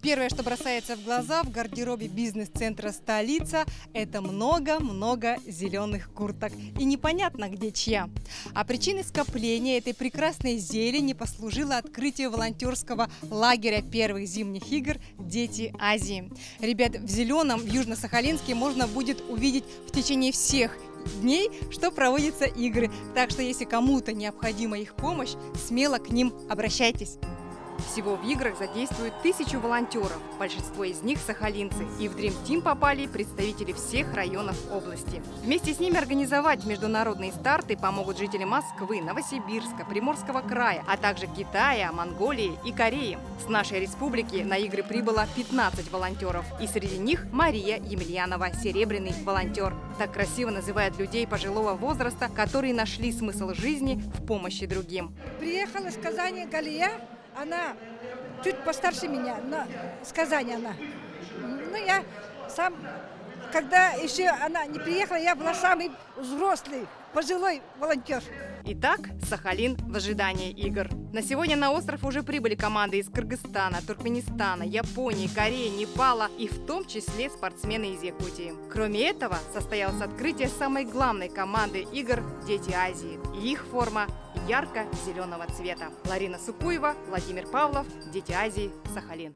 Первое, что бросается в глаза в гардеробе бизнес-центра «Столица» – это много-много зеленых курток. И непонятно, где чья. А причиной скопления этой прекрасной зелени послужило открытие волонтерского лагеря первых зимних игр «Дети Азии». Ребят, в зеленом в Южно-Сахалинске можно будет увидеть в течение всех дней, что проводятся игры. Так что, если кому-то необходима их помощь, смело к ним обращайтесь. Всего в играх задействуют 1000 волонтеров, большинство из них сахалинцы. И в Dream Team попали представители всех районов области. Вместе с ними организовать международные старты помогут жители Москвы, Новосибирска, Приморского края, а также Китая, Монголии и Кореи. С нашей республики на игры прибыло 15 волонтеров. И среди них Мария Емельянова, серебряный волонтер. Так красиво называют людей пожилого возраста, которые нашли смысл жизни в помощи другим. Приехала из Казани Галия. Она чуть постарше меня, но с Казани она. Ну, я сам, когда еще она не приехала, я была самый взрослый, пожилой волонтер. Итак, Сахалин в ожидании игр. На сегодня на остров уже прибыли команды из Кыргызстана, Туркменистана, Японии, Кореи, Непала и в том числе спортсмены из Якутии. Кроме этого, состоялось открытие самой главной команды игр «Дети Азии». И их форма ярко-зеленого цвета. Ларина Сукуева, Владимир Павлов, «Дети Азии», Сахалин.